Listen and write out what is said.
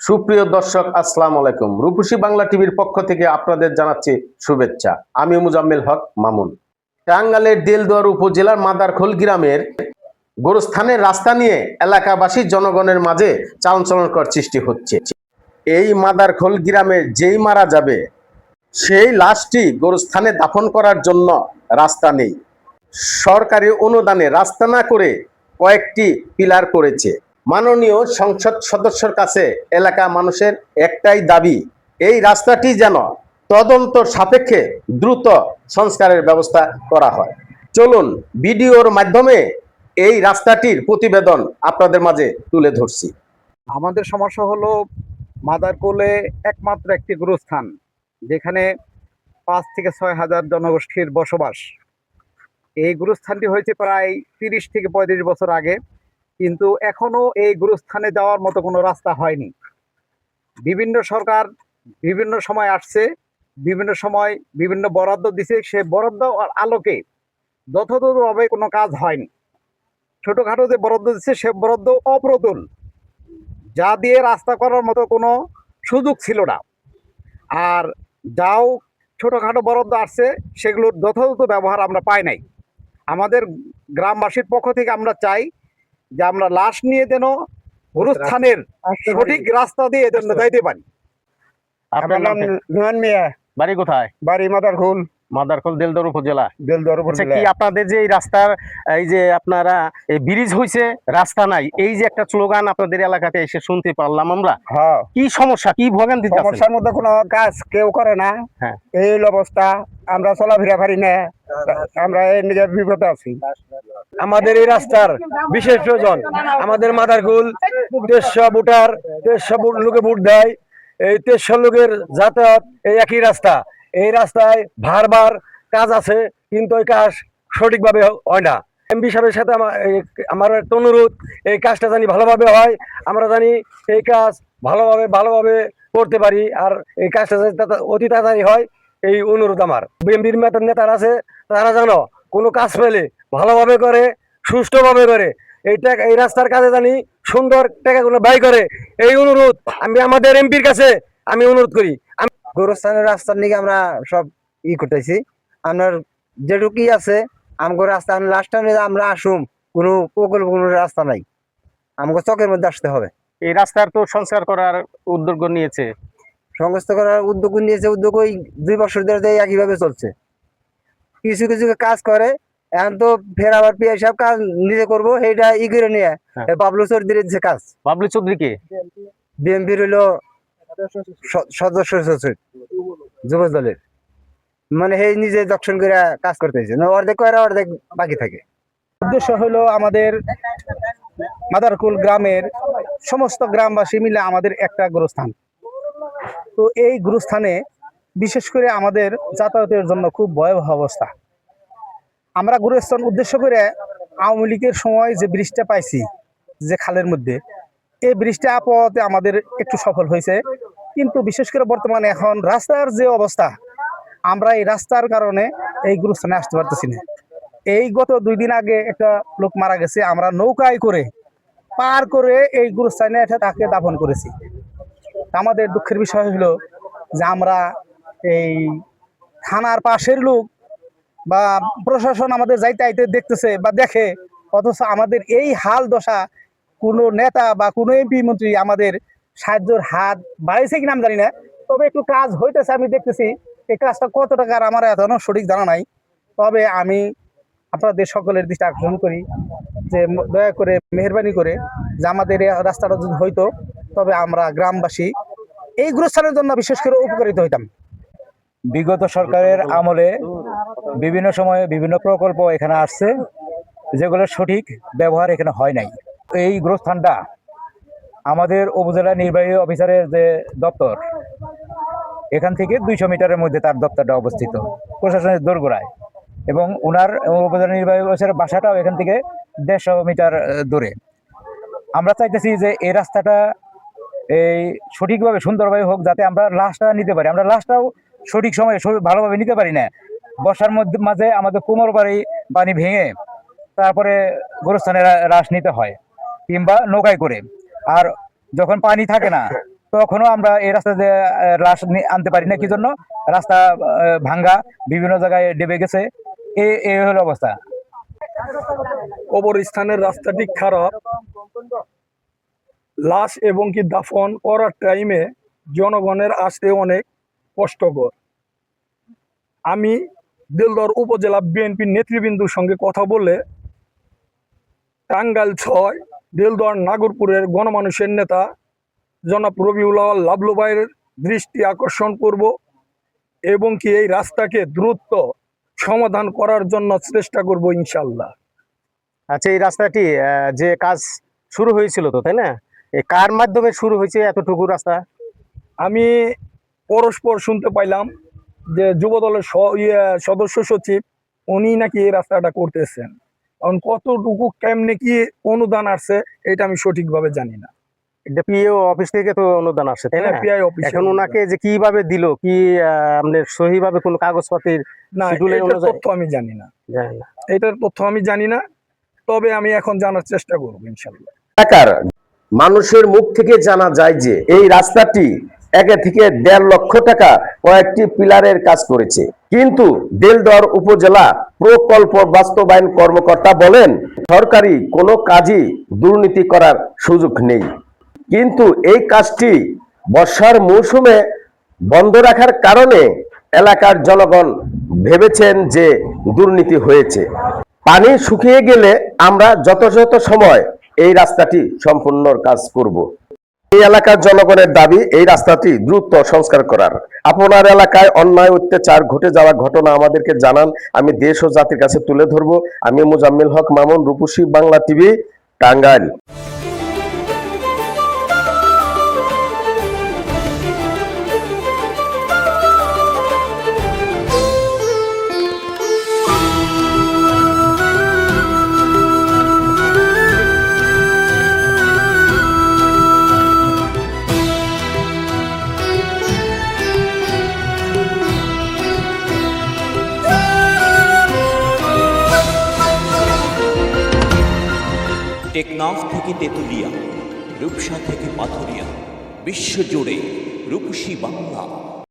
সুপ্রিয় দর্শক, আসসালামু আলাইকুম। রূপসী বাংলা টিভির পক্ষ থেকে আপনাদের জানাচ্ছি শুভেচ্ছা। আমি মুজাম্মেল হক মামুন। টাঙ্গাইলের দেলদুয়ার উপজেলার মাদারখোল গ্রামের গোরস্থানের রাস্তা নিয়ে এলাকাবাসী জনগণের মাঝে চাঞ্চল্যকর সৃষ্টি হচ্ছে। এই মাদারখোল গ্রামে যেই মারা যাবে সেই লাশটি গোরস্থানে দাফন করার জন্য রাস্তা নেই। সরকারি অনুদানে রাস্তা না করে কয়েকটি পিলার করেছে। মাননীয় সংসদ সদস্যের কাছে এলাকা মানুষের একটাই দাবি, এই রাস্তাটি যেন তদন্ত সাপেক্ষে দ্রুত সংস্কারের ব্যবস্থা করা হয়। চলুন ভিডিওর মাধ্যমে এই রাস্তাটির প্রতিবেদন আপনাদের মাঝে তুলে ধরছি। আমাদের সমস্যা হলো মাদারকোলে একমাত্র একটি গুরুস্থান, যেখানে 5 থেকে 6 হাজার জনগোষ্ঠীর বসবাস। এই গুরুস্থানটি হয়েছে প্রায় 30 থেকে 35 বছর আগে, কিন্তু এখনো এই গুরুস্থানে যাওয়ার মতো কোনো রাস্তা হয়নি। বিভিন্ন সরকার বিভিন্ন সময় আসছে, বিভিন্ন সময় বিভিন্ন বরাদ্দ দিছে, সে বরাদ্দ আলোকে যথাযথভাবে কোনো কাজ হয়নি। ছোটোখাটো যে বরাদ্দ দিচ্ছে সে বরাদ্দ অপ্রতুল, যা দিয়ে রাস্তা করার মতো কোনো সুযোগ ছিল না। আর যাও ছোটোখাটো বরাদ্দ আসছে, সেগুলোর যথাযথ ব্যবহার আমরা পাই নাই। আমাদের গ্রামবাসীর পক্ষ থেকে আমরা চাই যে আমরা লাশ নিয়ে যেন গুরুস্থানের সঠিক রাস্তা দিয়ে যেন যাইতে পারি। আপনার নাম? নোমান মিয়া। বাড়ি কোথায়? বাড়ি মাদারখোল। মাদারখোল দেলদুয়ার উপজেলা। দেলদুয়ার আচ্ছা, কি আপনাদের যে এই রাস্তার এই যে আপনারা ব্রিজ হইছে, রাস্তা নাই, এই যে একটা স্লোগান আপনাদের এলাকাতে এসে শুনতে পারলাম আমরা, হ্যাঁ, কি সমস্যা, কি ভোগান্তি? সমস্যার মধ্যে কোনো কাজ কেউ করে না। হ্যাঁ, এই অবস্থা, আমরা চলাফেরা পারি না, আমরা এই নিজের বিপদ আছি। আমাদের এই রাস্তার বিশেষ প্রয়োজন। আমাদের মাদারখোল 1300 ভোটার, 1300 লোকে ভোট দেয়। এই 1300 লোকের যাতায়াত এই একই রাস্তা। এই রাস্তায় বারবার কাজ আছে, কিন্তু ওই কাজ সঠিকভাবে হয় না। এমপি সাহেবের সাথে আমার একটা অনুরোধ, এই কাজটা জানি ভালোভাবে হয়, আমরা জানি এই কাজ ভালোভাবে করতে পারি, আর এই কাজটা যাতে অতি তাড়াতাড়ি হয়, এই অনুরোধ আমার। বিএনপির নেতারা আছে, তারা জানো কোনো কাজ পেলে ভালোভাবে করে, সুষ্ঠুভাবে করে, এই রাস্তার কাজে জানি সুন্দর টাকাগুলো ব্যয় করে, এই অনুরোধ আমি আমাদের এমপির কাছে আমি অনুরোধ করি। গোরস্থানের রাস্তার নিকে আমরা সব করতেছি, আপনার যেটুকু আছে আমগো রাস্তা লাস্ট টাইমে আমরা আসুম, কোনো প্রকল্প কোনো রাস্তা নাই, আমাকে চকের মধ্যে আসতে হবে। এই রাস্তার তো সংস্কার করার উদ্যোগ নিয়েছে, সংস্থা করার উদ্যোগ নিয়েছে, উদ্যোগ ওই 2 বছর ধরে একইভাবে চলছে। কিছু কিছু কাজ করে, এখন তো ফের আবার পিআই সাহেব কাজ নিজে করবো, সেইটা করে নিয়ে বাবলু চৌধুরীর যে কাজ। বাবলু চৌধুরী কে? বিএনপির হইলো সদস্য সচিব যুব দলের, মানে সেই নিজে দর্শন করে কাজ করতেছে, অর্ধেক করে অর্ধেক বাকি থাকে। উদ্দেশ্য হলো আমাদের মাদারখোল গ্রামের সমস্ত গ্রামবাসী মিলে আমাদের একটা গুরুস্থান। তো এই গুরুস্থানে বিশেষ করে আমাদের যাতায়াতের জন্য খুব ভয়াবহ অবস্থা। আমরা গুরুস্থান উদ্দেশ্য করে আওয়ামী লীগের সময় যে ব্রিজটা পাইছি যে খালের মধ্যে, এই ব্রিজটা আপাতত আমাদের একটু সফল হয়েছে, কিন্তু বিশেষ করে বর্তমানে এখন রাস্তার যে অবস্থা, আমরা এই রাস্তার কারণে এই গুরুস্থানে আসতে পারতেছি না। এই গত 2 দিন আগে একটা লোক মারা গেছে, আমরা নৌকায় করে পার করে এই গুরুস্থানে তাকে দাফন করেছি। আমাদের দুঃখের বিষয় হলো যে আমরা এই থানার পাশের লোক বা প্রশাসন আমাদের যাইতে আইতে দেখতেছে বা দেখে, অথচ আমাদের এই হাল দশা কোনো নেতা বা কোনো এমপি মন্ত্রী আমাদের সাহায্যের হাত বাড়াইছে কিনা আমি জানি না, তবে একটু কাজ হইতেছে, আমি দেখতেছি। এই কাজটা কত টাকার আমার এখনো সঠিক জানা নাই, তবে আমি আপনাদের সকলের দৃষ্টি আকর্ষণ করি যে দয়া করে মেহরবানি করে যে আমাদের এই রাস্তাটা যদি হইতো, তবে আমরা গ্রামবাসী এই গুরুস্থানের জন্য বিশেষ করে উপকারিত হইতাম। বিগত সরকারের আমলে বিভিন্ন সময়ে বিভিন্ন প্রকল্প এখানে আসছে, যেগুলোর সঠিক ব্যবহার এখানে হয় নাই। এই গুরুস্থানটা আমাদের উপজেলা নির্বাহী অফিসারের যে দপ্তর, এখান থেকে 200 মিটারের মধ্যে তার দপ্তরটা অবস্থিত, প্রশাসনের দোরগোড়ায়, এবং ওনার উপজেলা নির্বাহী অফিসারের বাসাটাও এখান থেকে 150 মিটার দূরে। আমরা চাইতেছি যে এই রাস্তাটা এই সঠিকভাবে সুন্দরভাবে হোক, যাতে আমরা লাশটা নিতে পারি। আমরা লাশটাও সঠিক সময়ে ভালোভাবে নিতে পারি না। বর্ষার মাঝে আমাদের কোমর বাড়ি পানি ভেঙে তারপরে গোরস্থানে লাশ নিতে হয়, কিংবা নৌকায় করে। আর যখন পানি থাকে না, তখনও আমরা এই রাস্তাতে লাশ আনতে পারি না। কি জন্য? রাস্তা ভাঙ্গা, বিভিন্ন জায়গায় ডেবে গেছে, এই হলো অবস্থা। কবরস্থানের রাস্তাটি খারাপ, লাশ এবং কি দাফন করার টাইমে জনগণের আসতে অনেক কষ্টকর। আমি দেলদুয়ার উপজেলা বিএনপির নেতৃবৃন্দুর সঙ্গে কথা বলে টাঙ্গাইল ৬ দেলদুয়ার নাগরপুরের গণমানুষের নেতা জনাব রবিউল আওয়াল লাবলু ভাইয়ের দৃষ্টি আকর্ষণ করব এবং কি এই রাস্তাকে দ্রুত সমাধান করার জন্য চেষ্টা করব ইনশাল্লাহ। আচ্ছা, এই রাস্তাটি যে কাজ শুরু হয়েছিল তো, তাই না? এই কার মাধ্যমে শুরু হয়েছে এতটুকু রাস্তা? আমি পরস্পর শুনতে পাইলাম যে যুবদলের সদস্য সচিব উনি নাকি এই রাস্তাটা করতেছেন। কারণ কতটুকু কেমনে কি অনুদান আসছে এটা আমি সঠিকভাবে জানি না। এটা পিও অফিস থেকে তো অনুদান আসছে, তাই না? PI office. এখন ওনাকে যে কিভাবে দিল, কি আপনার সহিভাবে কোনো কাগজপত্রের না, শিডিউলের এটার অনুযায়ী? তথ্য আমি জানি না, জানি না। এটার তথ্য আমি জানি না, তবে আমি এখন জানার চেষ্টা করবো ইনশাল্লাহ। এলাকার মানুষের মুখ থেকে জানা যায় যে এই রাস্তাটি 1 থেকে 1.5 লক্ষ টাকা কয়েকটি পিলারের কাজ করেছে, কিন্তু দেলদুয়ার উপজেলা প্রকল্প বাস্তবায়ন কর্মকর্তা বলেন সরকারি কোনো কাজই দুর্নীতি করার সুযোগ নেই। কিন্তু এই কাজটি বর্ষার মৌসুমে বন্ধ রাখার কারণে এলাকার জনগণ ভেবেছেন যে দুর্নীতি হয়েছে। পানি শুকিয়ে গেলে আমরা যথাযথ সময় এই রাস্তাটি সম্পূর্ণ কাজ করব। এই এলাকার জনগণের দাবি এই রাস্তাটি দ্রুত সংস্কার করার। আপনার এলাকায় অন্যায় অত্যাচার ঘটে যাওয়া ঘটনা আমাদেরকে জানান, আমি দেশ ও জাতির কাছে তুলে ধরবো। আমি মুজাম্মেল হক মামুন, রূপসী বাংলা টিভি, টাঙ্গাইল। টেকনাফ থেকে তেঁতুলিয়া, রূপসা থেকে পাথুরিয়া, বিশ্বজুড়ে রূপসী বাংলা।